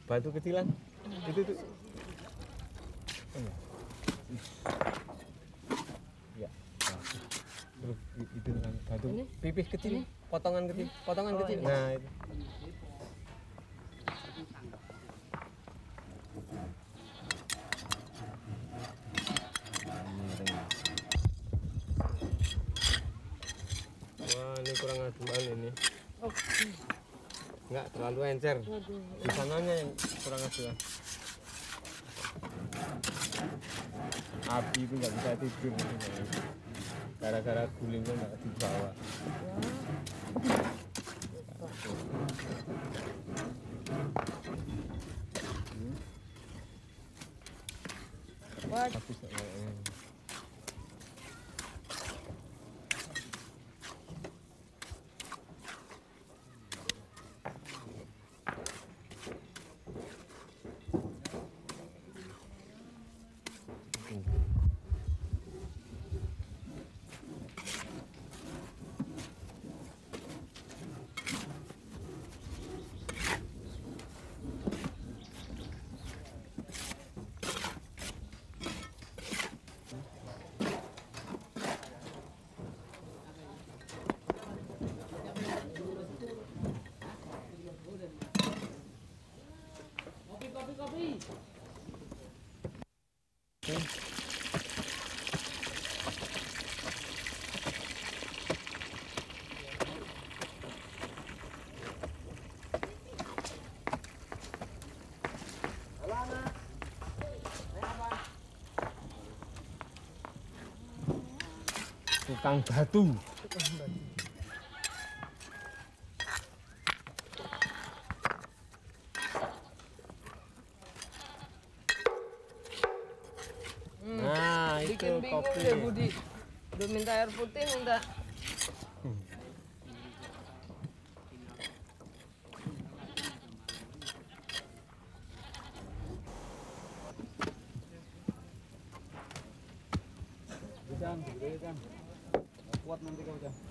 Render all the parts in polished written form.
batu kecilan itu tuh. Ya. Terus itu kan batu pipih kecil, potongan kecil, kecil. Nah, itu. Wah, ini kurang aduan ini. Enggak terlalu encer. Di sananya yang kurang aduan. Api itu nggak bisa tidur gara-gara gulingnya nggak dibawa. Habis kopi. Tukang batu. Nah, itu kopi. Ya, Budi. Udah minta air putih, minta. Jangan, kan. Kuat nanti kau jangan.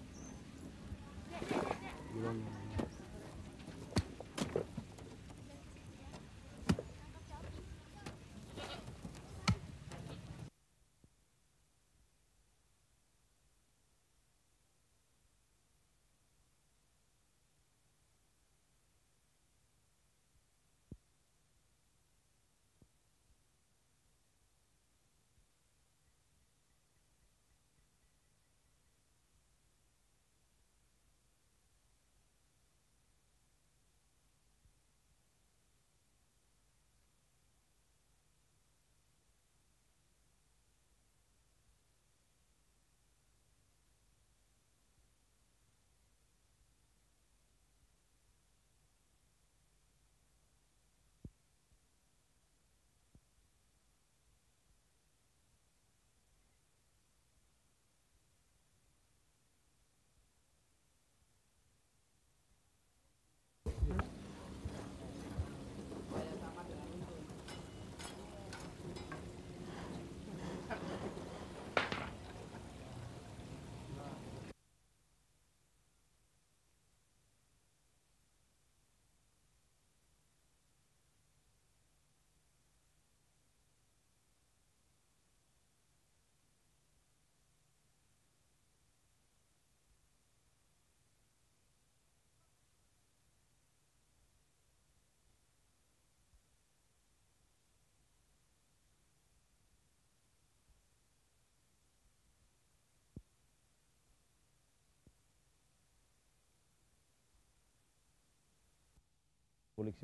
Kulik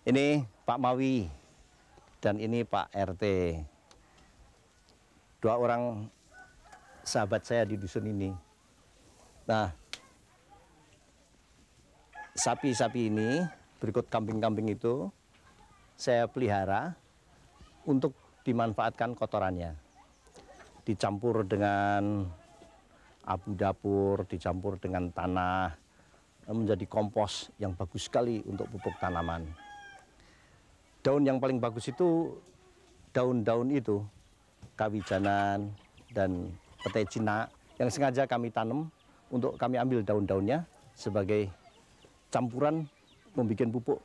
Ini Pak Mawi dan ini Pak RT. Dua orang sahabat saya di dusun ini. Nah, sapi-sapi ini berikut kambing-kambing itu saya pelihara untuk dimanfaatkan kotorannya. Dicampur dengan abu dapur, dicampur dengan tanah, menjadi kompos yang bagus sekali untuk pupuk tanaman. Daun yang paling bagus itu daun-daun itu, kawijanan dan petai Cina yang sengaja kami tanam untuk kami ambil daun-daunnya sebagai campuran membuat pupuk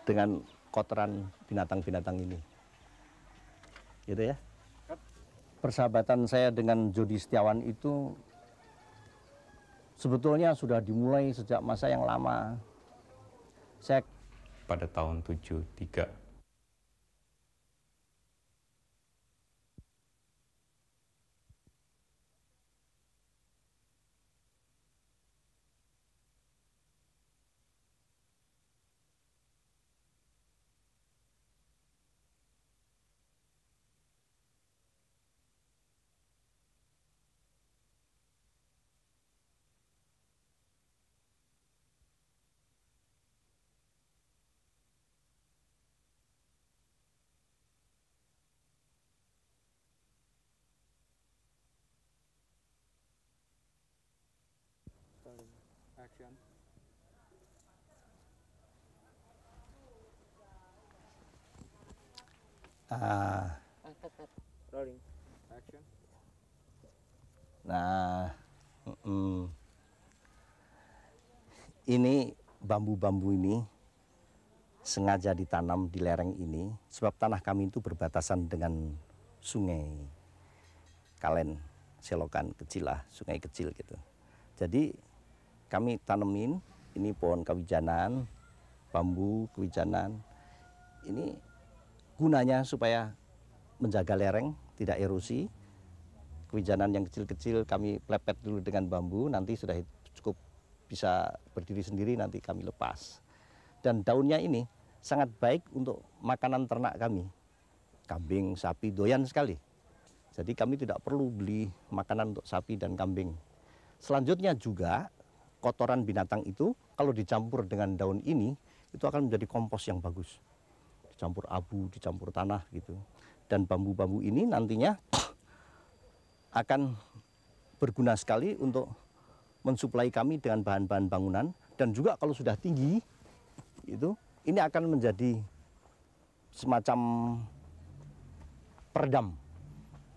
dengan kotoran binatang-binatang ini. Gitu ya. Persahabatan saya dengan Jody Setiawan itu sebetulnya sudah dimulai sejak masa yang lama. Saya pada tahun 73. Action. Rolling. Action. Nah, ini bambu-bambu ini sengaja ditanam di lereng ini sebab tanah kami itu berbatasan dengan sungai Kalen, selokan kecil lah, sungai kecil gitu. Jadi kami tanemin ini pohon kawijanan, bambu kawijanan. Ini gunanya supaya menjaga lereng tidak erosi. Kawijanan yang kecil-kecil kami plepet dulu dengan bambu, nanti sudah cukup bisa berdiri sendiri, nanti kami lepas. Dan daunnya ini sangat baik untuk makanan ternak kami. Kambing, sapi, doyan sekali. Jadi kami tidak perlu beli makanan untuk sapi dan kambing. Selanjutnya juga kotoran binatang itu kalau dicampur dengan daun ini, itu akan menjadi kompos yang bagus. Dicampur abu, dicampur tanah gitu. Dan bambu-bambu ini nantinya akan berguna sekali untuk mensuplai kami dengan bahan-bahan bangunan, dan juga kalau sudah tinggi itu ini akan menjadi semacam peredam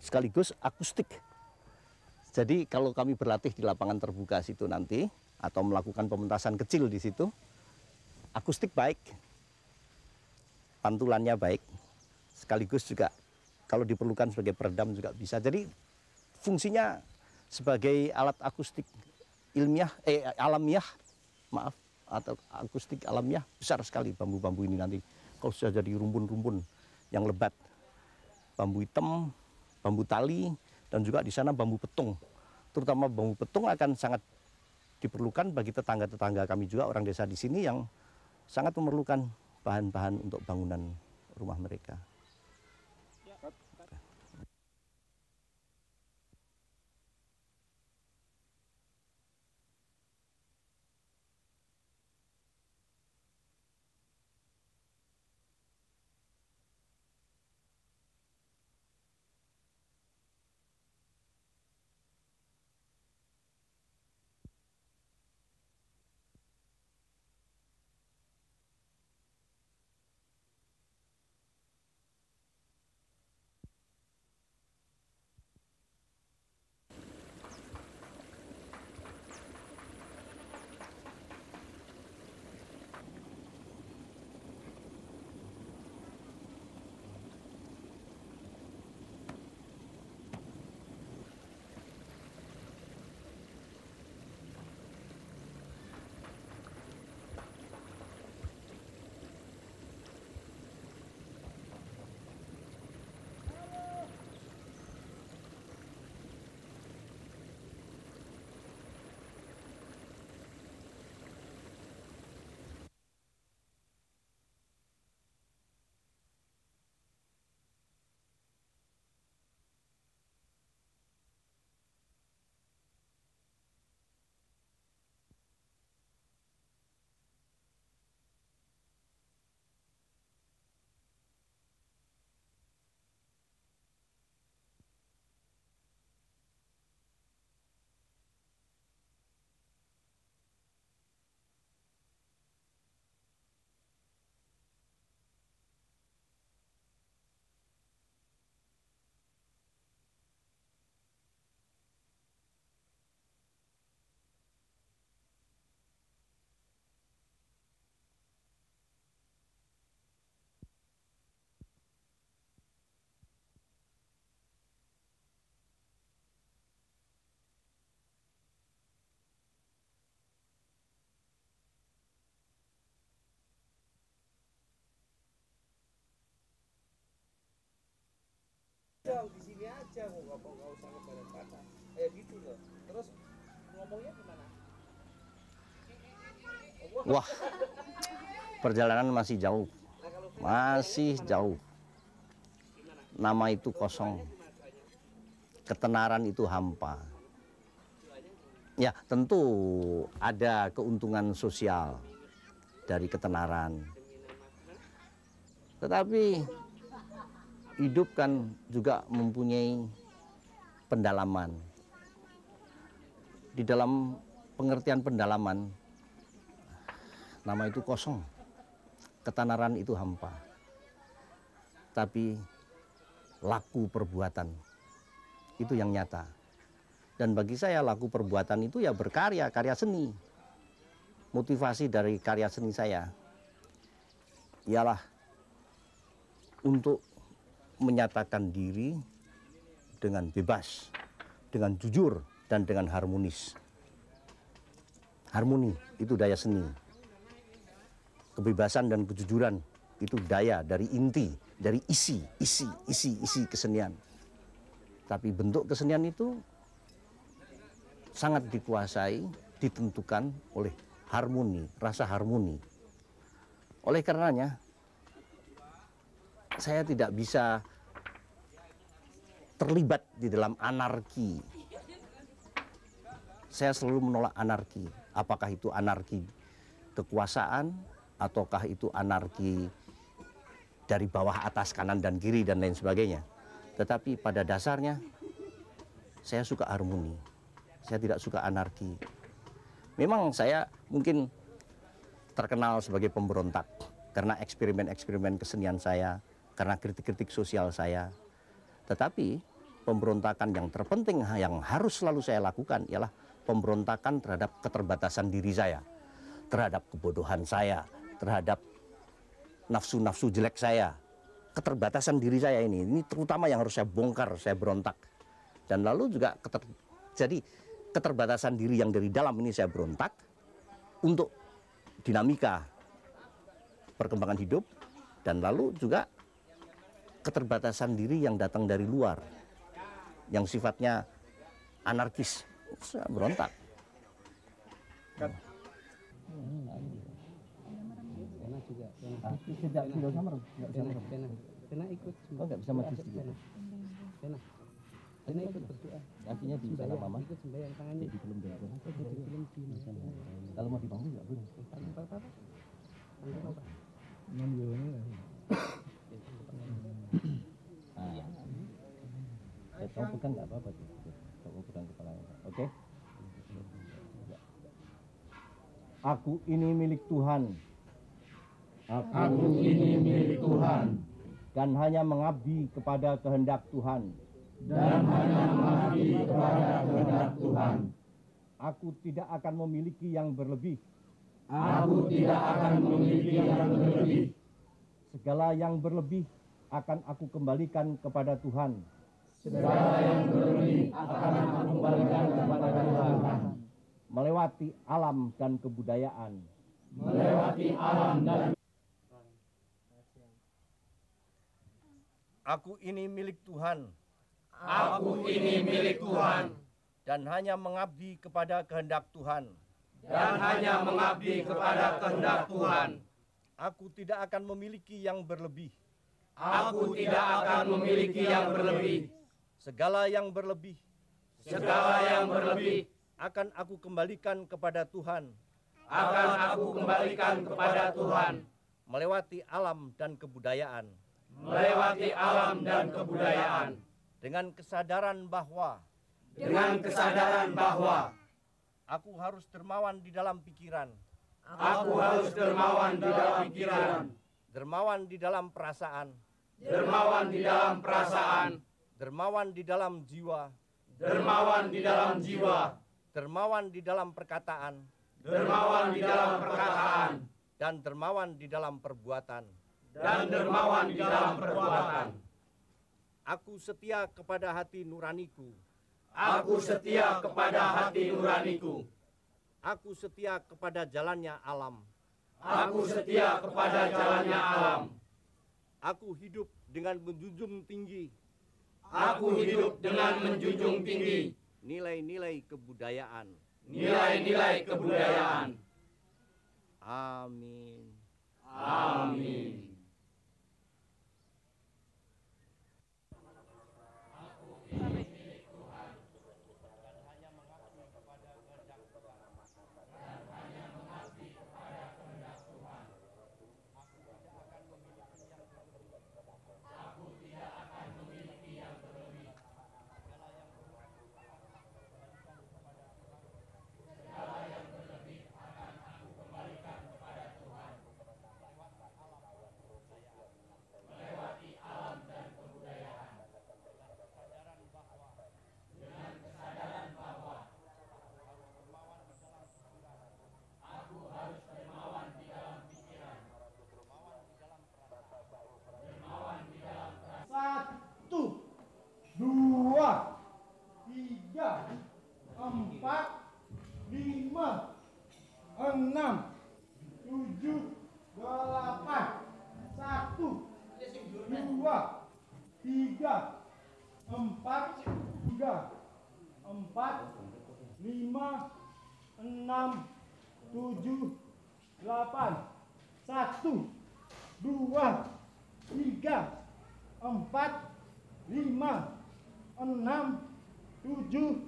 sekaligus akustik. Jadi kalau kami berlatih di lapangan terbuka situ nanti atau melakukan pementasan kecil di situ, akustik baik, pantulannya baik, sekaligus juga kalau diperlukan sebagai peredam juga bisa. Jadi fungsinya sebagai alat akustik ilmiah, alamiah, maaf, atau akustik alamiah besar sekali bambu-bambu ini nanti. Kalau sudah jadi rumpun-rumpun yang lebat, bambu hitam, bambu tali, dan juga di sana bambu petung. Terutama bambu petung akan sangat diperlukan bagi tetangga-tetangga kami juga, orang desa di sini yang sangat memerlukan bahan-bahan untuk bangunan rumah mereka. aja, nggak usah ngebalas kata. Gitu loh. Terus ngomongnya gimana? Wah, perjalanan masih jauh. Masih jauh. Nama itu kosong. Ketenaran itu hampa. Ya, tentu ada keuntungan sosial dari ketenaran. Tetapi hidup kan juga mempunyai pendalaman. Di dalam pengertian pendalaman, nama itu kosong. Ketenaran itu hampa. Tapi laku perbuatan itu yang nyata. Dan bagi saya laku perbuatan itu ya berkarya, karya seni. Motivasi dari karya seni saya ialah untuk menyatakan diri dengan bebas, dengan jujur, dan dengan harmonis. Harmoni itu daya seni. Kebebasan dan kejujuran itu daya dari inti, dari isi kesenian. Tapi bentuk kesenian itu sangat dikuasai, ditentukan oleh harmoni, rasa harmoni. Oleh karenanya, saya tidak bisa terlibat di dalam anarki. Saya selalu menolak anarki. Apakah itu anarki kekuasaan, ataukah itu anarki dari bawah atas, kanan dan kiri, dan lain sebagainya. Tetapi pada dasarnya, saya suka harmoni. Saya tidak suka anarki. Memang saya mungkin terkenal sebagai pemberontak karena eksperimen-eksperimen kesenian saya, karena kritik-kritik sosial saya. Tetapi pemberontakan yang terpenting yang harus selalu saya lakukan ialah pemberontakan terhadap keterbatasan diri saya, terhadap kebodohan saya, terhadap nafsu-nafsu jelek saya, keterbatasan diri saya ini terutama yang harus saya bongkar, saya berontak. Dan lalu juga jadi keterbatasan diri yang dari dalam ini saya berontak untuk dinamika perkembangan hidup, dan lalu juga keterbatasan diri yang datang dari luar, yang sifatnya anarkis, saya berontak. Sejak sudah samar, Pena ikut. Oh, nggak bisa maju sedikit. Pena ikut berdoa. Kakinya di sana mama. Ikut sembahyang tangannya. Di belum berdoa. Belum di. Kalau mau dibangun nggak boleh. Kamu pegang nggak apa-apa tuh. Kamu pegang kepalanya. Oke. Aku ini milik Tuhan. Aku ini milik Tuhan Dan hanya mengabdi kepada kehendak Tuhan. dan hanya mengabdi kepada kehendak Tuhan. Aku tidak akan memiliki yang berlebih. Aku tidak akan memiliki yang berlebih. Segala yang berlebih akan aku kembalikan kepada Tuhan. Segala yang berlebih akan aku kembalikan kepada Tuhan. Melewati alam dan kebudayaan. Melewati alam dan Aku ini milik Tuhan. aku ini milik Tuhan Dan hanya mengabdi kepada kehendak Tuhan. dan hanya mengabdi kepada kehendak Tuhan. Aku tidak akan memiliki yang berlebih. Aku tidak akan memiliki yang berlebih. Segala yang berlebih Segala yang berlebih akan aku kembalikan kepada Tuhan. akan aku kembalikan kepada Tuhan. Melewati alam dan kebudayaan. Melewati alam dan kebudayaan. Dengan kesadaran bahwa Dengan kesadaran bahwa aku harus dermawan di dalam pikiran. aku harus dermawan di dalam pikiran, Dermawan di dalam perasaan. dermawan di dalam perasaan, Dermawan di dalam jiwa. dermawan di dalam jiwa, Dermawan di dalam perkataan. dermawan di dalam perkataan, Dan dermawan di dalam perbuatan. dan dermawan di dalam perbuatan. Aku setia kepada hati nuraniku. Aku setia kepada hati nuraniku. Aku setia kepada jalannya alam. Aku setia kepada jalannya alam. Aku hidup dengan menjunjung tinggi Aku hidup dengan menjunjung tinggi nilai-nilai kebudayaan. nilai-nilai kebudayaan. Amin. Amin. Satu, dua, tiga, empat, lima, enam, tujuh, delapan. Satu, dua, tiga, empat, lima, enam, tujuh, delapan. Satu, dua, tiga, empat, lima, enam, tujuh,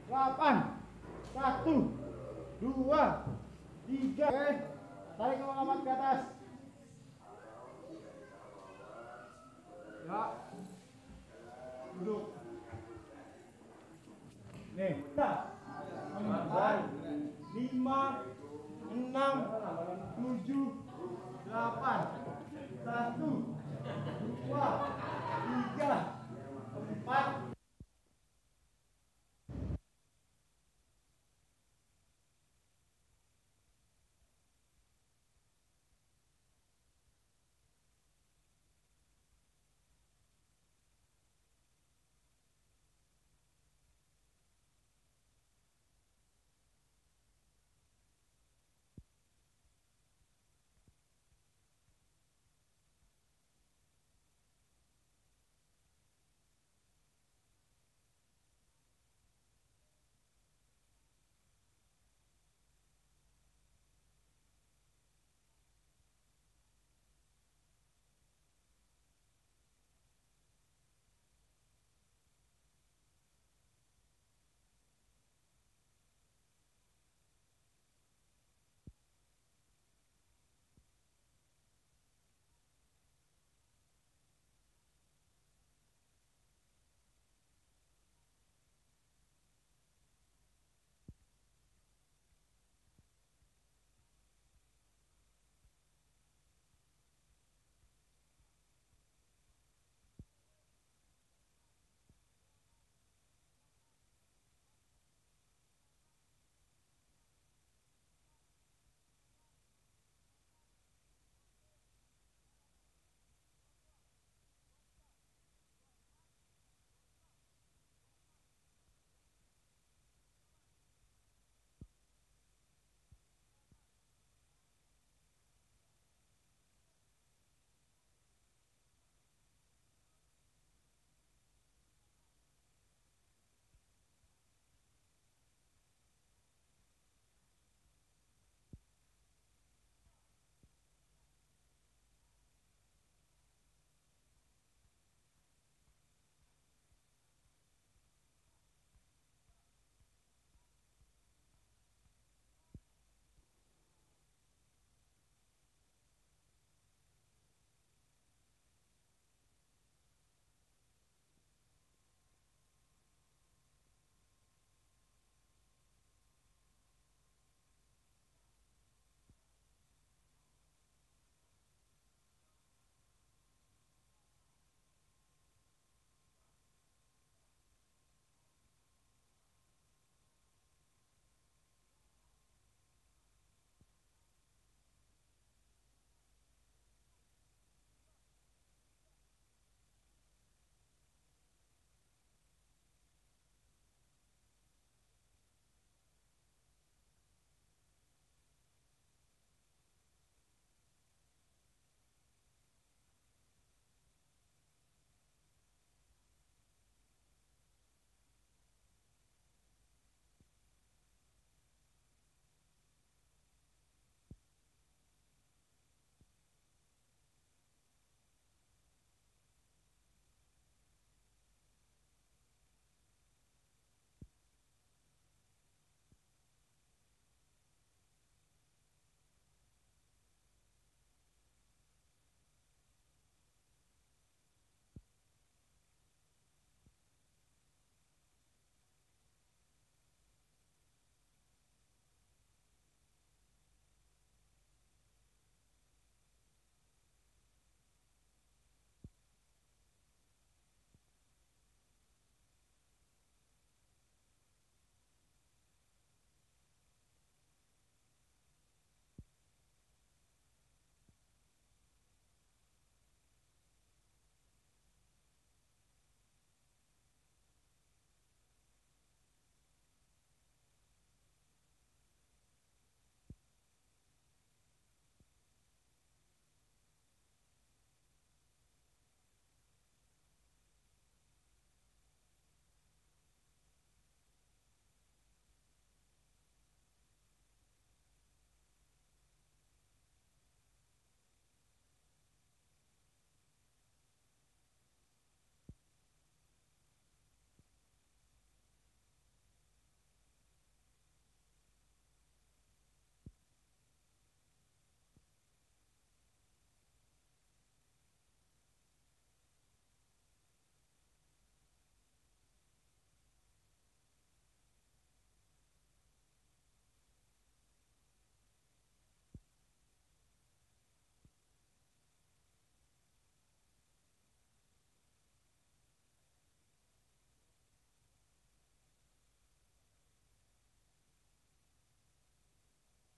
delapan. Satu, dua, tiga. Oke, tarik selamat ke atas. Ya, duduk. Nih, empat, lima, enam, tujuh, delapan. Satu, dua,